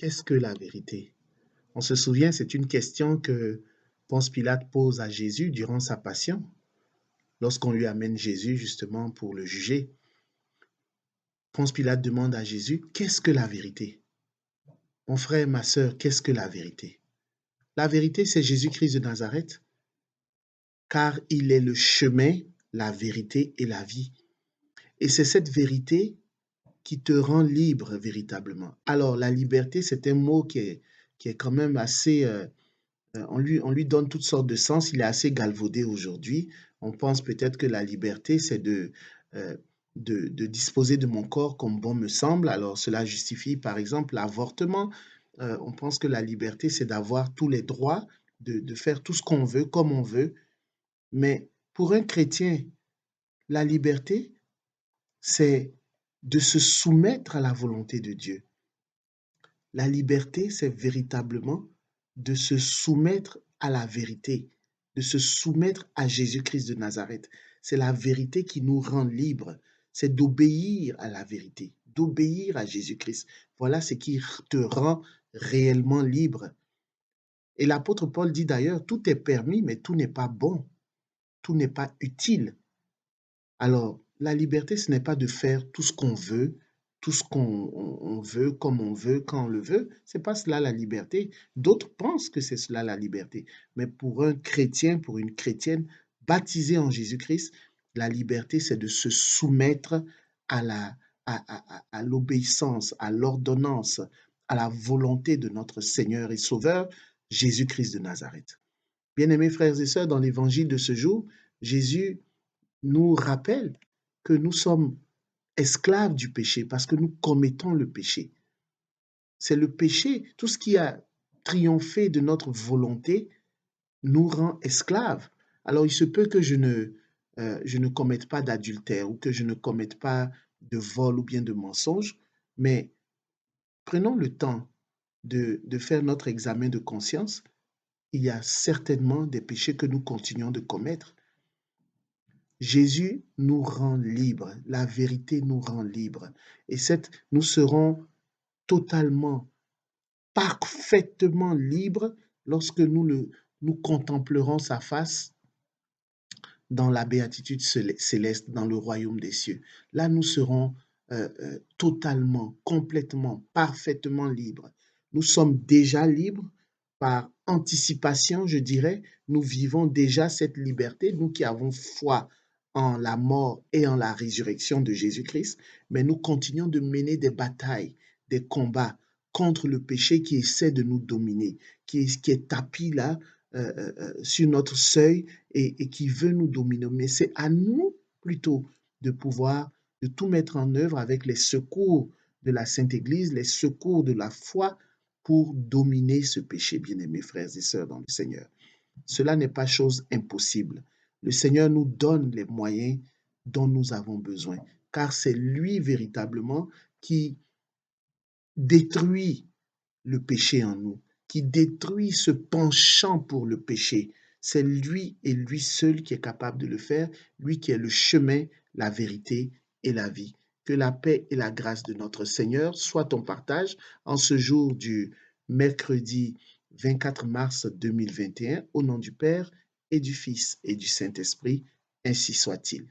Qu'est-ce que la vérité? On se souvient, c'est une question que Ponce Pilate pose à Jésus durant sa passion, lorsqu'on lui amène Jésus justement pour le juger. Ponce Pilate demande à Jésus, qu'est-ce que la vérité? Mon frère, ma sœur, qu'est-ce que la vérité? La vérité, c'est Jésus-Christ de Nazareth, car il est le chemin, la vérité et la vie. Et c'est cette vérité qui te rend libre véritablement. Alors, la liberté, c'est un mot qui est quand même assez... on lui donne toutes sortes de sens, il est assez galvaudé aujourd'hui. On pense peut-être que la liberté, c'est euh, de disposer de mon corps comme bon me semble. Alors cela justifie par exemple l'avortement. On pense que la liberté, c'est d'avoir tous les droits, de faire tout ce qu'on veut, comme on veut. Mais pour un chrétien, la liberté, c'est de se soumettre à la volonté de Dieu. La liberté, c'est véritablement de se soumettre à la vérité, de se soumettre à Jésus-Christ de Nazareth. C'est la vérité qui nous rend libres. C'est d'obéir à la vérité, d'obéir à Jésus-Christ. Voilà ce qui te rend réellement libre. Et l'apôtre Paul dit d'ailleurs, tout est permis, mais tout n'est pas bon, tout n'est pas utile. Alors, la liberté, ce n'est pas de faire tout ce qu'on veut, tout ce qu'on veut, comme on veut, quand on le veut. C'est pas cela la liberté. D'autres pensent que c'est cela la liberté. Mais pour un chrétien, pour une chrétienne baptisée en Jésus-Christ, la liberté, c'est de se soumettre à à l'obéissance, à l'ordonnance, à la volonté de notre Seigneur et Sauveur, Jésus-Christ de Nazareth. Bien-aimés frères et sœurs, dans l'évangile de ce jour, Jésus nous rappelle que nous sommes esclaves du péché parce que nous commettons le péché. C'est le péché, tout ce qui a triomphé de notre volonté nous rend esclaves. Alors il se peut que je ne commette pas d'adultère ou que je ne commette pas de vol ou bien de mensonge, mais prenons le temps de faire notre examen de conscience. Il y a certainement des péchés que nous continuons de commettre. Jésus nous rend libres, la vérité nous rend libres. Et nous serons totalement, parfaitement libres lorsque nous contemplerons sa face dans la béatitude céleste, dans le royaume des cieux. Là, nous serons totalement, complètement, parfaitement libres. Nous sommes déjà libres par anticipation, je dirais. Nous vivons déjà cette liberté, nous qui avons foi en la mort et en la résurrection de Jésus-Christ, mais nous continuons de mener des batailles, des combats contre le péché qui essaie de nous dominer, qui est tapis là sur notre seuil et qui veut nous dominer. Mais c'est à nous plutôt de pouvoir de tout mettre en œuvre avec les secours de la Sainte Église, les secours de la foi pour dominer ce péché, bien-aimés frères et sœurs dans le Seigneur. Cela n'est pas chose impossible. Le Seigneur nous donne les moyens dont nous avons besoin, car c'est lui véritablement qui détruit le péché en nous, qui détruit ce penchant pour le péché. C'est lui et lui seul qui est capable de le faire, lui qui est le chemin, la vérité et la vie. Que la paix et la grâce de notre Seigneur soient ton partage en ce jour du mercredi 24 mars 2021, au nom du Père et du Fils et du Saint-Esprit, ainsi soit-il.